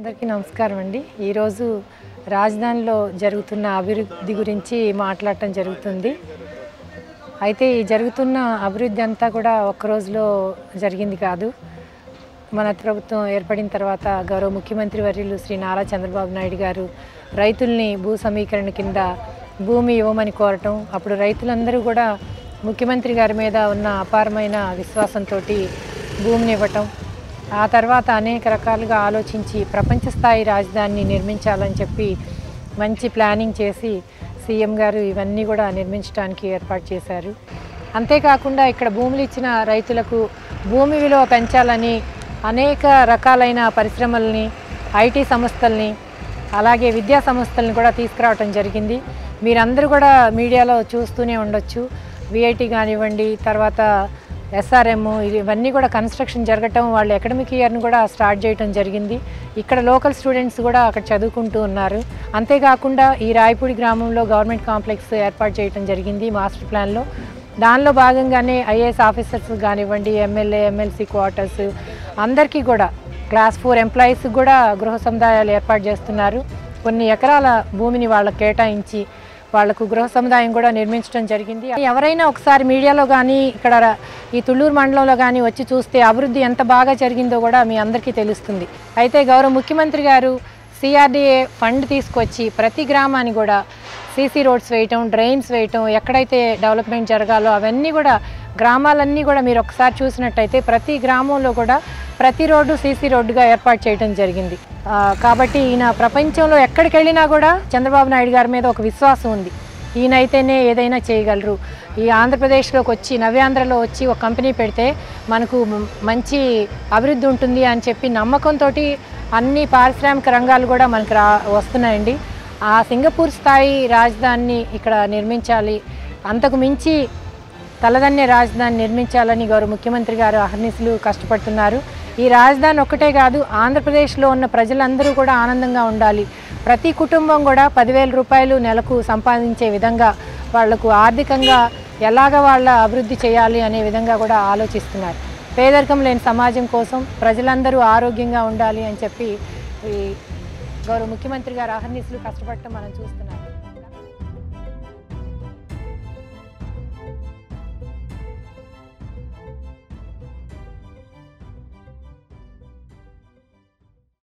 అందరికీ నమస్కారం అండి. ఈరోజు రాజధానిలో జరుగుతున్న అభివృద్ధి గురించి మాట్లాడటం జరుగుతుంది. అయితే ఈ జరుగుతున్న అభివృద్ధి అంతా కూడా ఒక్క రోజులో జరిగింది కాదు. మన ప్రభుత్వం ఏర్పడిన తర్వాత గౌరవ ముఖ్యమంత్రి వర్యులు శ్రీ నారా చంద్రబాబు నాయుడు గారు రైతుల్ని భూ సమీకరణ కింద భూమి ఇవ్వమని కోరటం, అప్పుడు రైతులందరూ కూడా ముఖ్యమంత్రి గారి మీద ఉన్న అపారమైన విశ్వాసంతో భూమిని ఇవ్వటం, ఆ తర్వాత అనేక రకాలుగా ఆలోచించి ప్రపంచ స్థాయి రాజధానిని నిర్మించాలని చెప్పి మంచి ప్లానింగ్ చేసి సీఎం గారు ఇవన్నీ కూడా నిర్మించడానికి ఏర్పాటు చేశారు. అంతేకాకుండా ఇక్కడ భూములు ఇచ్చిన రైతులకు భూమి విలువ పెంచాలని అనేక రకాలైన పరిశ్రమల్ని, ఐటీ సంస్థల్ని, అలాగే విద్యా సంస్థల్ని కూడా తీసుకురావటం జరిగింది. మీరందరూ కూడా మీడియాలో చూస్తూనే ఉండొచ్చు. విఐటి కానివ్వండి, తర్వాత ఎస్ఆర్ఎం, ఇవన్నీ కూడా కన్స్ట్రక్షన్ జరగటం, వాళ్ళు అకాడమిక్ ఇయర్ని కూడా స్టార్ట్ చేయటం జరిగింది. ఇక్కడ లోకల్ స్టూడెంట్స్ కూడా అక్కడ చదువుకుంటూ ఉన్నారు. అంతేకాకుండా ఈ రాయపూడి గ్రామంలో గవర్నమెంట్ కాంప్లెక్స్ ఏర్పాటు చేయటం జరిగింది మాస్టర్ ప్లాన్లో. దానిలో భాగంగానే ఐఏఎస్ ఆఫీసర్స్ కానివ్వండి, ఎమ్మెల్యే ఎమ్మెల్సీ క్వార్టర్స్ అందరికీ కూడా క్లాస్ 4 ఎంప్లాయీస్కి కూడా గృహ సముదాయాలు ఏర్పాటు చేస్తున్నారు. కొన్ని ఎకరాల భూమిని వాళ్ళకి కేటాయించి వాళ్లకు గృహ సముదాయం కూడా నిర్మించడం జరిగింది. ఎవరైనా ఒకసారి మీడియాలో కానీ ఇక్కడ ఈ తుళ్ళూరు మండలంలో కానీ వచ్చి చూస్తే అభివృద్ధి ఎంత బాగా జరిగిందో కూడా మీ అందరికీ తెలుస్తుంది. అయితే గౌరవ ముఖ్యమంత్రి గారు సిఆర్డీఏ ఫండ్ తీసుకొచ్చి ప్రతి గ్రామాన్ని కూడా సీసీ రోడ్స్ వేయటం, డ్రైన్స్ వేయటం, ఎక్కడైతే డెవలప్మెంట్ జరగాలో అవన్నీ కూడా గ్రామాలన్నీ కూడా మీరు ఒకసారి చూసినట్టయితే ప్రతి గ్రామంలో కూడా ప్రతి రోడ్డు సీసీ రోడ్డుగా ఏర్పాటు చేయడం జరిగింది. కాబట్టి ఈయన ప్రపంచంలో ఎక్కడికి వెళ్ళినా కూడా చంద్రబాబు నాయుడు గారి మీద ఒక విశ్వాసం ఉంది. ఈయనైతేనే ఏదైనా చేయగలరు. ఈ ఆంధ్రప్రదేశ్లోకి వచ్చి నవ్యాంధ్రలో వచ్చి ఒక కంపెనీ పెడితే మనకు మంచి అభివృద్ధి ఉంటుంది అని చెప్పి నమ్మకంతో అన్ని పారిశ్రామిక రంగాలు కూడా మనకు వస్తున్నాయండి. ఆ సింగపూర్ స్థాయి రాజధానిని ఇక్కడ నిర్మించాలి, అంతకు మించి తలదన్నే రాజధాని నిర్మించాలని గౌరవ ముఖ్యమంత్రి గారు అహర్నిశలు కష్టపడుతున్నారు. ఈ రాజధాని ఒక్కటే కాదు, ఆంధ్రప్రదేశ్లో ఉన్న ప్రజలందరూ కూడా ఆనందంగా ఉండాలి. ప్రతి కుటుంబం కూడా 10,000 రూపాయలు నెలకు సంపాదించే విధంగా వాళ్లకు ఆర్థికంగా ఎలాగ వాళ్ళ అభివృద్ధి చేయాలి అనే విధంగా కూడా ఆలోచిస్తున్నారు. పేదరికం లేని సమాజం కోసం ప్రజలందరూ ఆరోగ్యంగా ఉండాలి అని చెప్పి ఈ గౌరవ ముఖ్యమంత్రి గారు అహర్నిశలు కష్టపడటం మనం చూస్తున్నాం.